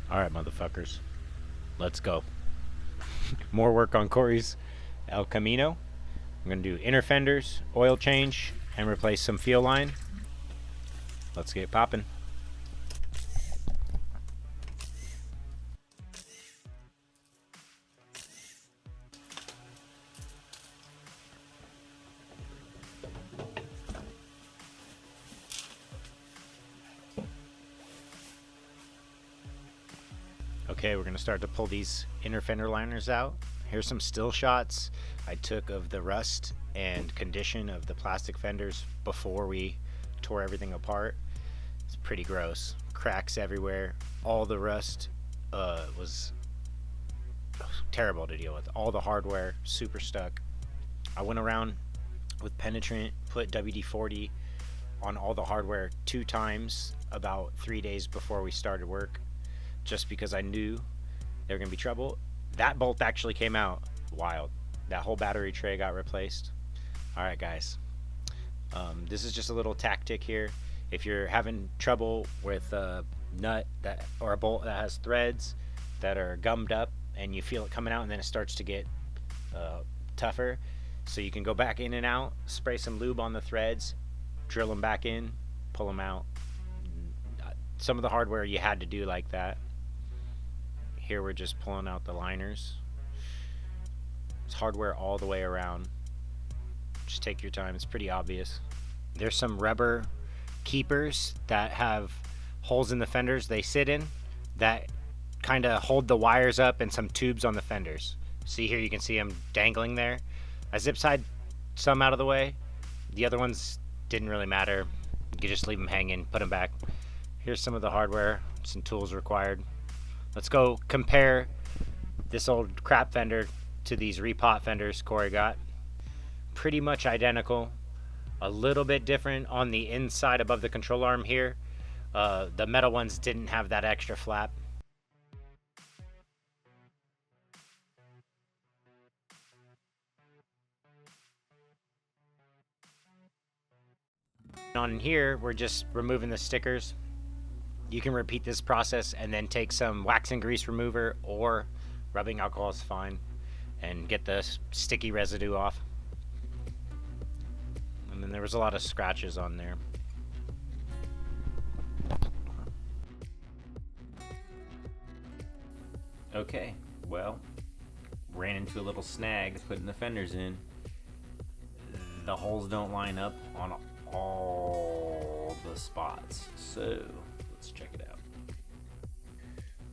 All right, motherfuckers, let's go. More work on Corey's El Camino. I'm gonna do inner fenders, oil change, and replace some fuel line. Let's get popping. Okay, we're gonna start to pull these inner fender liners out. Here's some still shots I took of the rust and condition of the plastic fenders before we tore everything apart. It's pretty gross. Cracks everywhere. All the rust was terrible to deal with. All the hardware super stuck. I went around with penetrant, put WD-40 on all the hardware 2 times about 3 days before we started work, just because I knew there were gonna be trouble. That bolt actually came out wild. That whole battery tray got replaced. All right, guys. This is just a little tactic here. If you're having trouble with a nut that or a bolt that has threads that are gummed up and you feel it coming out and then it starts to get tougher, so you can go back in and out, spray some lube on the threads, drill them back in, pull them out. Some of the hardware you had to do like that. Here we're just pulling out the liners. It's hardware all the way around. Just take your time, it's pretty obvious. There's some rubber keepers that have holes in the fenders they sit in that kind of hold the wires up, and some tubes on the fenders. See here, you can see them dangling there. I zip tied some out of the way. The other ones didn't really matter. You could just leave them hanging, put them back. Here's some of the hardware, some tools required. Let's go compare this old crap fender to these repot fenders Corey got. Pretty much identical. A little bit different on the inside above the control arm here. The metal ones didn't have that extra flap. On here, we're just removing the stickers. You can repeat this process and then take some wax and grease remover, or rubbing alcohol is fine, and get the sticky residue off. And then there was a lot of scratches on there. Okay, well, ran into a little snag putting the fenders in. The holes don't line up on all the spots, so let's check it out.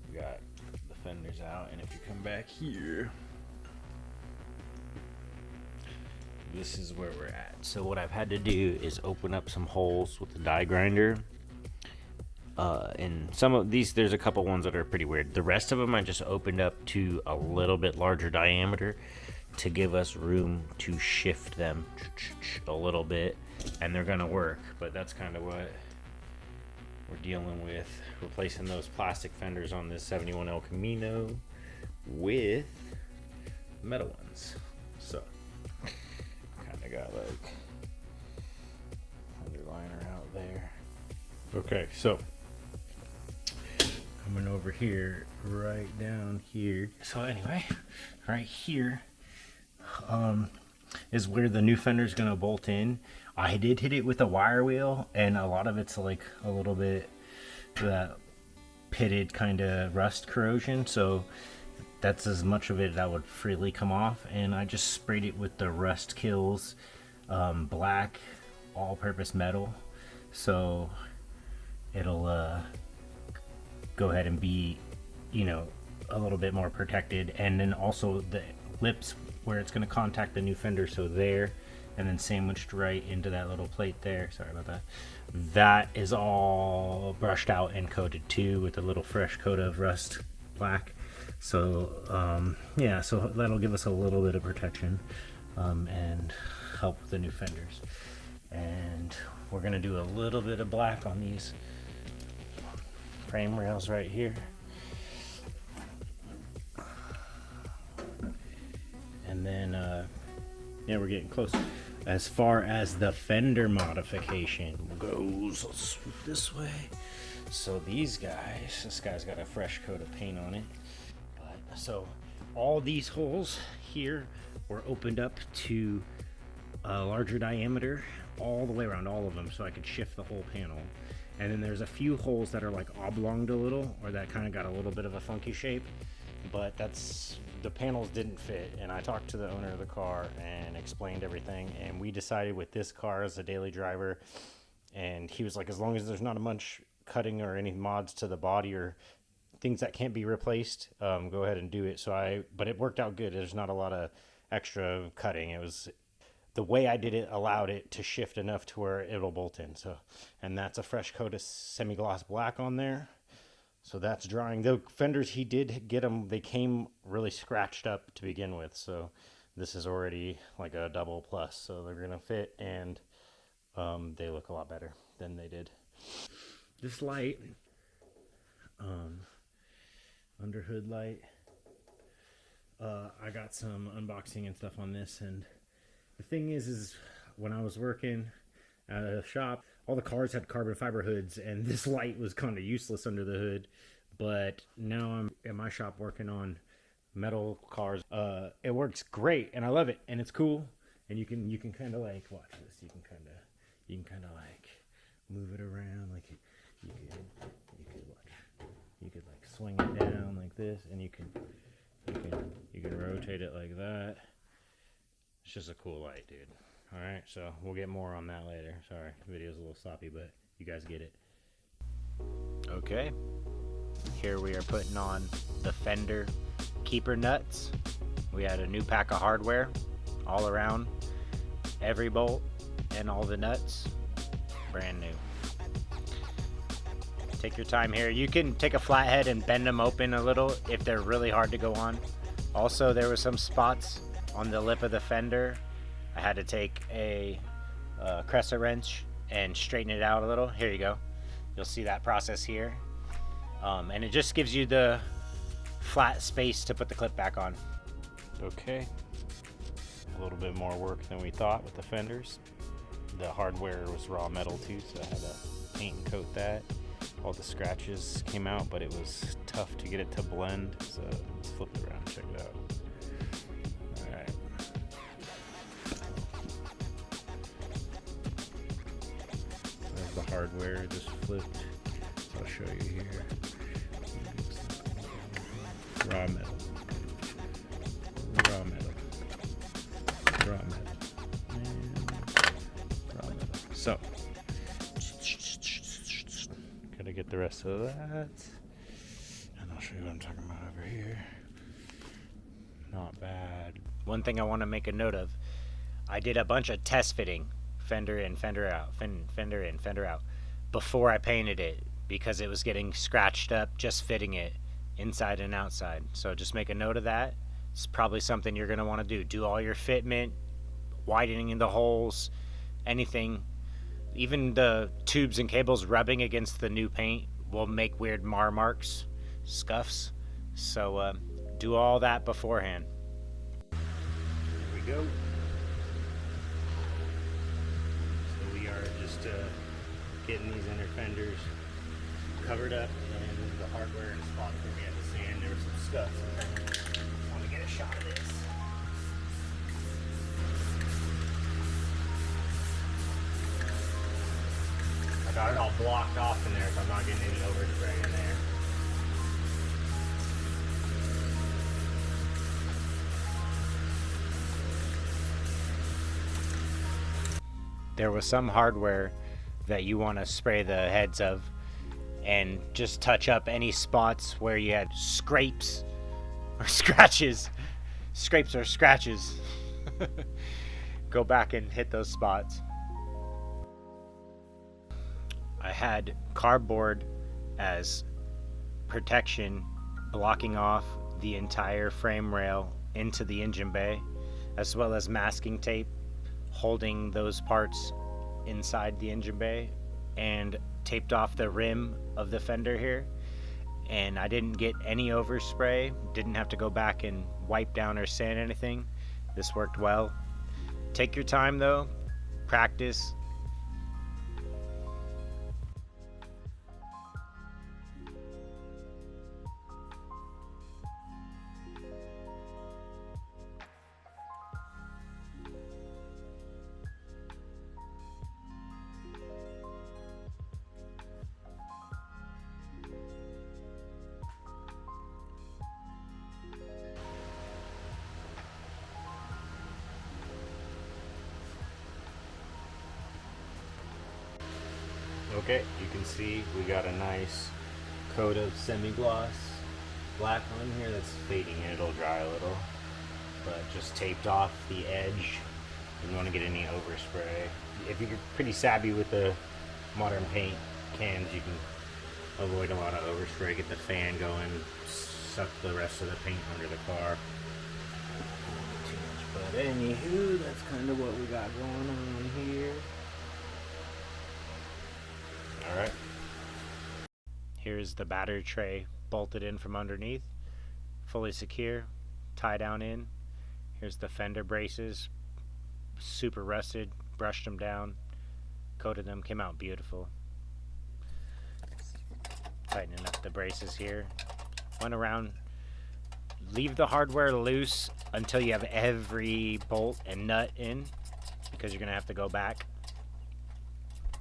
We got the fenders out, and if you come back here, this is where we're at. So what I've had to do is open up some holes with the die grinder. And some of these, there's a couple ones that are pretty weird. The rest of them I just opened up to a little bit larger diameter to give us room to shift them a little bit, and they're gonna work. But that's kind of what we're dealing with, replacing those plastic fenders on this 71 El Camino with metal ones. So kind of got like fender liner out there. Okay, so coming over here, right down here. So anyway, right here is where the new fender is gonna bolt in. I did hit it with a wire wheel, and a lot of it's like a little bit that pitted kind of rust corrosion, so that's as much of it that would freely come off. And I just sprayed it with the Rust Kills black all-purpose metal, so it'll go ahead and be, you know, a little bit more protected. And then also the lips where it's going to contact the new fender, so there, and then sandwiched right into that little plate there. Sorry about that. That is all brushed out and coated too with a little fresh coat of rust black. So yeah, so that'll give us a little bit of protection and help with the new fenders. And we're going to do a little bit of black on these frame rails right here. And then yeah, we're getting close. As far as the fender modification goes, let's swoop this way. So these guys, this guy's got a fresh coat of paint on it. But, so all these holes here were opened up to a larger diameter all the way around, all of them, so I could shift the whole panel. And then there's a few holes that are like oblonged a little, or that kind of got a little bit of a funky shape, but that's, the panels didn't fit. And I talked to the owner of the car and explained everything, and we decided with this car as a daily driver, and he was like, as long as there's not a much cutting or any mods to the body or things that can't be replaced, go ahead and do it. But it worked out good. There's not a lot of extra cutting. It was, the way I did it allowed it to shift enough to where it'll bolt in. So, and that's a fresh coat of semi-gloss black on there. So that's drying. The fenders, he did get them, they came really scratched up to begin with. So this is already like a double plus. So they're gonna fit, and they look a lot better than they did. This light, under hood light, I got some unboxing and stuff on this, and the thing is when I was working at a shop, all the cars had carbon fiber hoods, and this light was kind of useless under the hood. But now I'm at my shop working on metal cars. It works great, and I love it, and it's cool. And you can kind of like, watch this. You can kind of like move it around, like you could like swing it down like this, and you can rotate it like that. It's just a cool light, dude. All right, so we'll get more on that later. Sorry, the video's a little sloppy, but you guys get it. Okay, here we are putting on the fender keeper nuts. We had a new pack of hardware all around, every bolt and all the nuts, brand new. Take your time here. You can take a flathead and bend them open a little if they're really hard to go on. Also, there were some spots on the lip of the fender. I had to take a crescent wrench and straighten it out a little. Here you go. You'll see that process here. And it just gives you the flat space to put the clip back on. Okay. A little bit more work than we thought with the fenders. The hardware was raw metal too, so I had to paint and coat that. All the scratches came out, but it was tough to get it to blend. So let's flip it around and check it out. Alright. There's the hardware just flipped. I'll show you here. Raw metal. Raw metal. Raw metal. And raw metal. So, gotta get the rest of that. And I'll show you what I'm talking about over here. Not bad. One thing I want to make a note of, I did a bunch of test fitting, fender in, fender out, fender in, fender out, before I painted it, because it was getting scratched up just fitting it inside and outside. So just make a note of that. It's probably something you're going to want to do. Do all your fitment, widening the holes, anything. Even the tubes and cables rubbing against the new paint will make weird marks, scuffs. So do all that beforehand. Here we go. So we are just getting these inner fenders covered up, and the hardware and spots where we had to sand. There was some scuffs. I want to get a shot of this. I got it all blocked off in there, so I'm not getting any overspray in there. There was some hardware that you want to spray the heads of and just touch up any spots where you had scrapes or scratches. Scrapes or scratches. Go back and hit those spots. I had cardboard as protection, blocking off the entire frame rail into the engine bay, as well as masking tape holding those parts inside the engine bay, and taped off the rim of the fender here. And I didn't get any overspray, didn't have to go back and wipe down or sand anything. This worked well. Take your time though, practice. Okay, you can see we got a nice coat of semi-gloss black on here that's fading. It'll dry a little, but just taped off the edge. You don't want to get any overspray. If you're pretty savvy with the modern paint cans, you can avoid a lot of overspray. Get the fan going, suck the rest of the paint under the car. Not too much, but anywho, that's kind of what we got going on here. All right. Here's the battery tray bolted in from underneath, fully secure, tie down in. Here's the fender braces, super rusted, brushed them down, coated them, came out beautiful. Tightening up the braces here. Went around, leave the hardware loose until you have every bolt and nut in, because you're gonna have to go back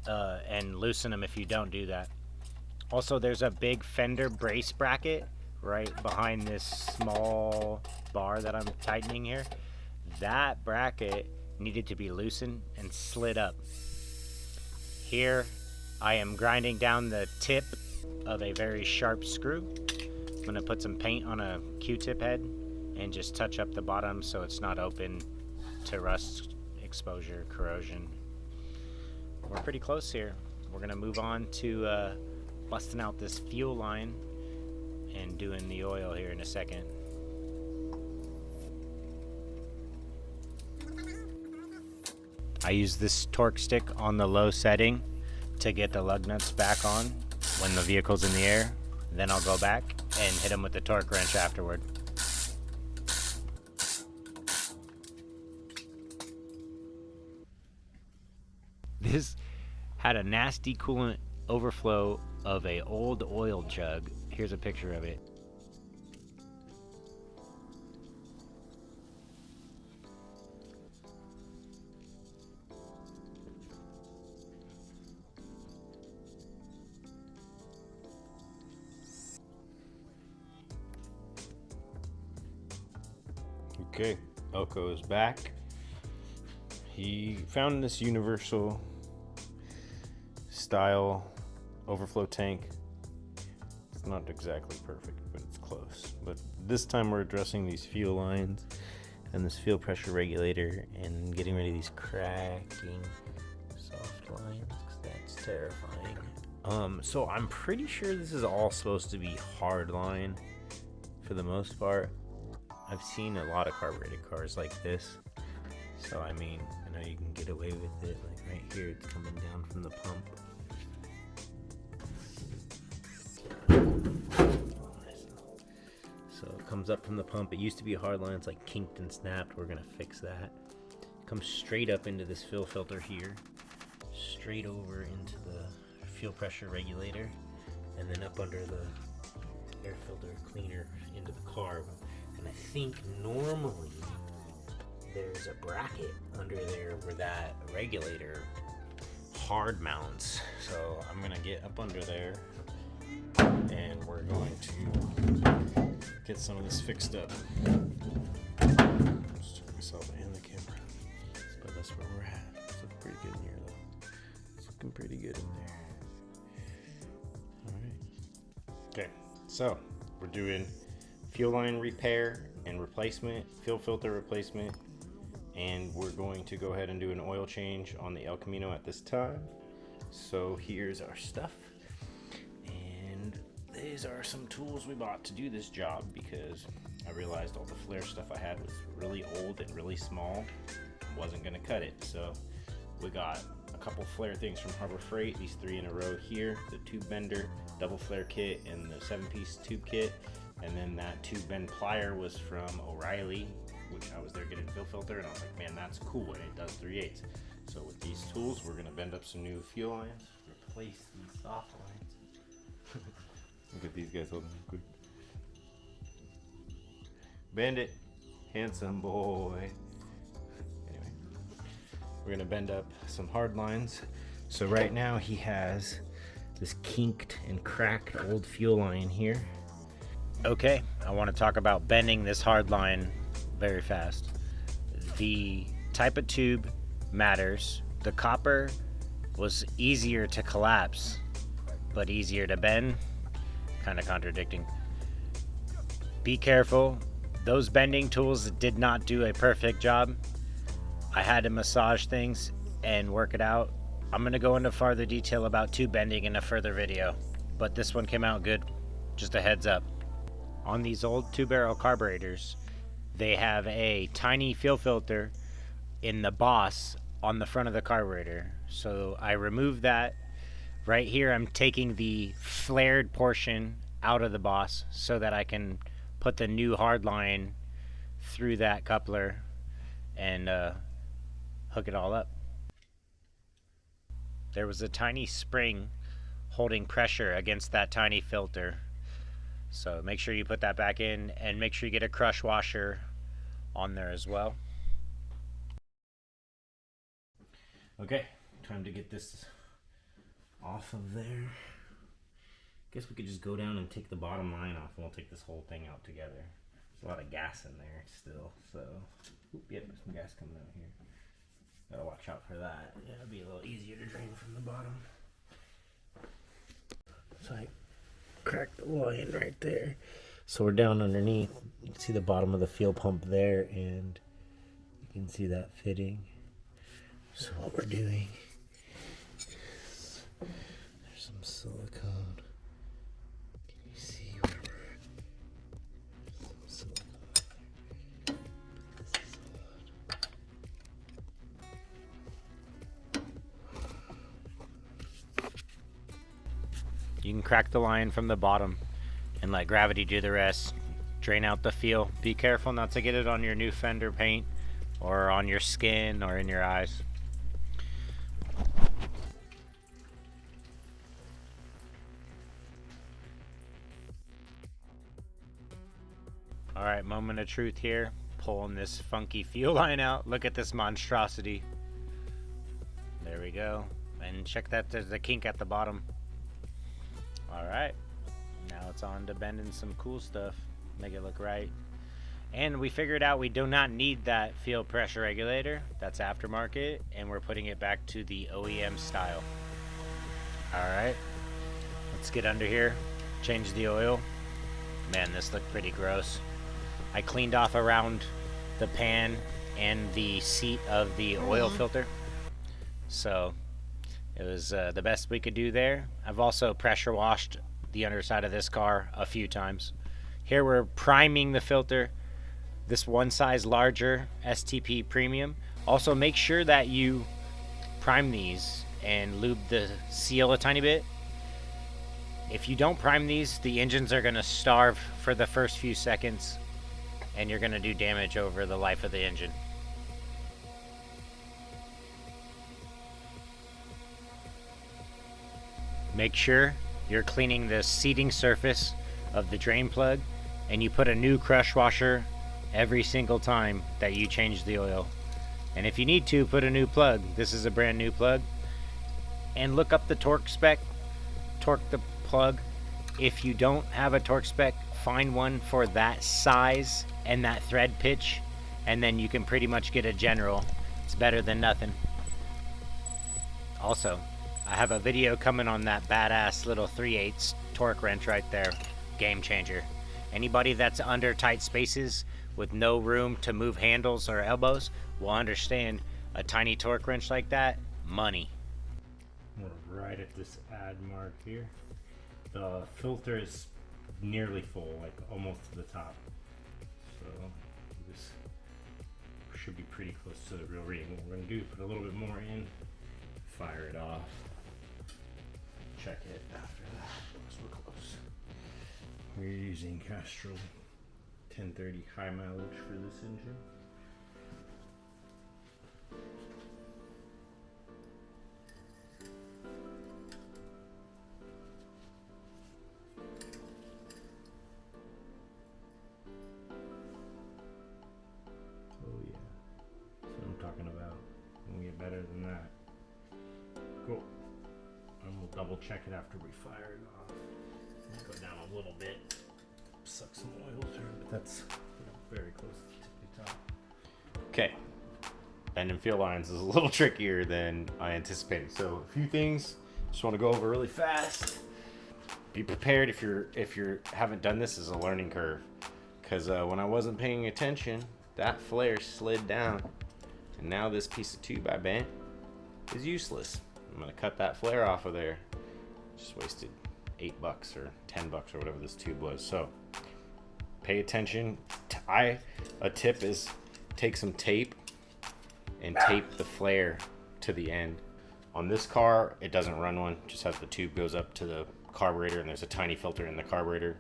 and loosen them if you don't do that. Also, there's a big fender brace bracket right behind this small bar that I'm tightening here. That bracket needed to be loosened and slid up. Here I am grinding down the tip of a very sharp screw. I'm gonna put some paint on a Q-tip head and just touch up the bottom so it's not open to rust exposure, corrosion. We're pretty close here. We're gonna move on to busting out this fuel line and doing the oil here in a second. I use this torque stick on the low setting to get the lug nuts back on when the vehicle's in the air. Then I'll go back and hit them with the torque wrench afterward. This had a nasty coolant overflow of a old oil jug. Here's a picture of it. Okay, Elko is back. He found this universal style overflow tank. It's not exactly perfect, but it's close. But this time we're addressing these fuel lines and this fuel pressure regulator and getting rid of these cracking soft lines, because that's terrifying. So I'm pretty sure this is all supposed to be hard line for the most part. I've seen a lot of carbureted cars like this, so I mean, I know you can get away with it. Like right here, it's coming down from the pump. So it comes up from the pump. It used to be a hard line. It's like kinked and snapped. We're gonna fix that. Comes straight up into this fuel filter here, straight over into the fuel pressure regulator, and then up under the air filter cleaner into the carb. And I think normally there's a bracket under there where that regulator hard mounts. So I'm gonna get up under there and we're going to get some of this fixed up. Just took myself and the camera, but that's where we're at. It's looking pretty good in here though. It's looking pretty good in there. All right. Okay, so we're doing fuel line repair and replacement, fuel filter replacement, and we're going to go ahead and do an oil change on the El Camino at this time. So here's our stuff, and these are some tools we bought to do this job because I realized all the flare stuff I had was really old and really small, wasn't gonna cut it. So we got a couple flare things from Harbor Freight, these 3 in a row here, the tube bender, double flare kit, and the 7-piece tube kit. And then that tube bend plier was from O'Reilly, which I was there getting fuel filter, and I was like, man, that's cool, and it does 3/8. So with these tools, we're gonna bend up some new fuel lines, replace these soft lines. Look at these guys holding them quick. Bend it, handsome boy. Anyway, we're gonna bend up some hard lines. So right now he has this kinked and cracked old fuel line here. Okay, I want to talk about bending this hard line very fast. The type of tube matters. The copper was easier to collapse, but easier to bend. Kind of contradicting. Be careful. Those bending tools did not do a perfect job. I had to massage things and work it out. I'm going to go into farther detail about tube bending in a further video, but this one came out good. Just a heads up. On these old 2-barrel carburetors, they have a tiny fuel filter in the boss on the front of the carburetor. So I removed that. Right here I'm taking the flared portion out of the boss so that I can put the new hard line through that coupler and hook it all up. There was a tiny spring holding pressure against that tiny filter, so make sure you put that back in, and make sure you get a crush washer on there as well. Okay, time to get this off of there. Guess we could just go down and take the bottom line off, and we'll take this whole thing out together. There's a lot of gas in there still, so yep, there's some gas coming out here. Gotta watch out for that. Yeah, it'll be a little easier to drain from the bottom. So I cracked the line right there. So we're down underneath. You can see the bottom of the fuel pump there, and you can see that fitting. So what we're doing is there's some silicone. Can you see where we're some silicone? This is odd. You can crack the line from the bottom and let gravity do the rest. Drain out the fuel. Be careful not to get it on your new fender paint or on your skin or in your eyes. Alright, moment of truth here. Pulling this funky fuel line out. Look at this monstrosity. There we go. And check that, there's a kink at the bottom. Alright, now it's on to bending some cool stuff. Make it look right. And we figured out we do not need that fuel pressure regulator. That's aftermarket, and we're putting it back to the OEM style. Alright, let's get under here. Change the oil. Man, this looked pretty gross. I cleaned off around the pan and the seat of the oil filter. So it was the best we could do there. I've also pressure washed the underside of this car a few times. Here we're priming the filter. This one size larger STP Premium. Also make sure that you prime these and lube the seal a tiny bit. If you don't prime these, the engines are going to starve for the first few seconds, and you're going to do damage over the life of the engine. Make sure you're cleaning the seating surface of the drain plug, and you put a new crush washer every single time that you change the oil. And if you need to, put a new plug. This is a brand new plug. And look up the torque spec. Torque the plug. If you don't have a torque spec, find one for that size and that thread pitch, and then you can pretty much get a general. It's better than nothing. Also, I have a video coming on that badass little 3/8 torque wrench right there. Game changer. Anybody that's under tight spaces with no room to move handles or elbows will understand a tiny torque wrench like that. Money. We're right at this add mark here. The filter is nearly full, like almost to the top. So this should be pretty close to the real reading. What we're going to do is put a little bit more in, fire it off, check it after that once we're close. We're using Castrol 1030 high mileage for this engine. Talking about when we get better than that. Cool. And we'll double check it after we fire it off. Go down a little bit, suck some oil through, but that's very close to the top. Okay, bending fuel lines is a little trickier than I anticipated. So a few things just want to go over really fast. Be prepared if you haven't done this as a learning curve, because when I wasn't paying attention, that flare slid down, and now this piece of tube I bent is useless. I'm gonna cut that flare off of there. Just wasted $8 or $10 or whatever this tube was. So pay attention. A tip is take some tape and tape the flare to the end. On this car, it doesn't run one, just has the tube goes up to the carburetor, and there's a tiny filter in the carburetor.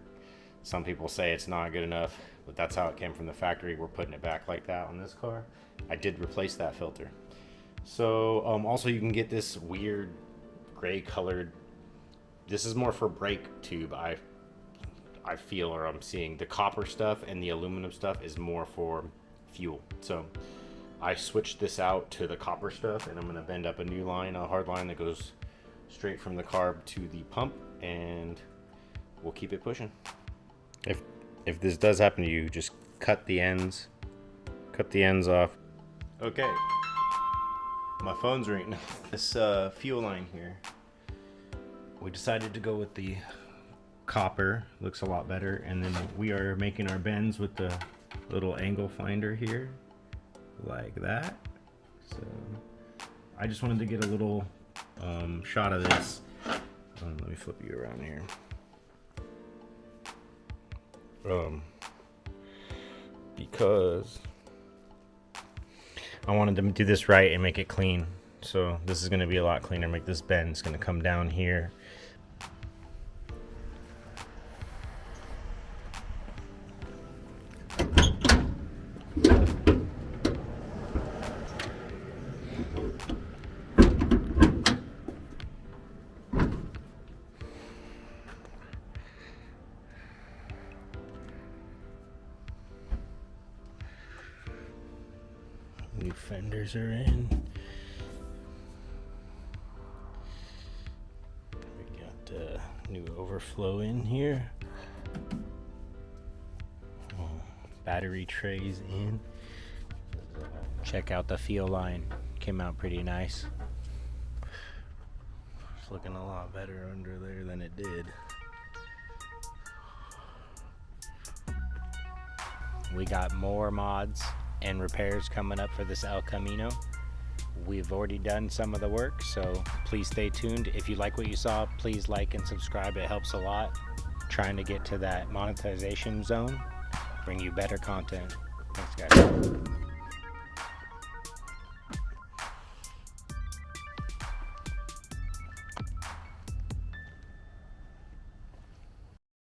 Some people say it's not good enough, but that's how it came from the factory. We're putting it back like that on this car. I did replace that filter. So also you can get this weird gray colored, this is more for brake tube, I feel, or I'm seeing. The copper stuff and the aluminum stuff is more for fuel. So I switched this out to the copper stuff, and I'm gonna bend up a new line, a hard line that goes straight from the carb to the pump, and we'll keep it pushing. If this does happen to you, just cut the ends off. Okay, my phone's ringing. This fuel line here, we decided to go with the copper, looks a lot better, and then we are making our bends with the little angle finder here, like that. So I just wanted to get a little shot of this. Let me flip you around here. Because I wanted to do this right and make it clean. So this is going to be a lot cleaner. Make this bend, it's going to come down here. New fenders are in. We got new overflow in here. Battery trays in. Check out the fuel line. Came out pretty nice. It's looking a lot better under there than it did. We got more mods and repairs coming up for this El Camino. We've already done some of the work, so please stay tuned. If you like what you saw, please like and subscribe. It helps a lot. Trying to get to that monetization zone, bring you better content. Thanks, guys.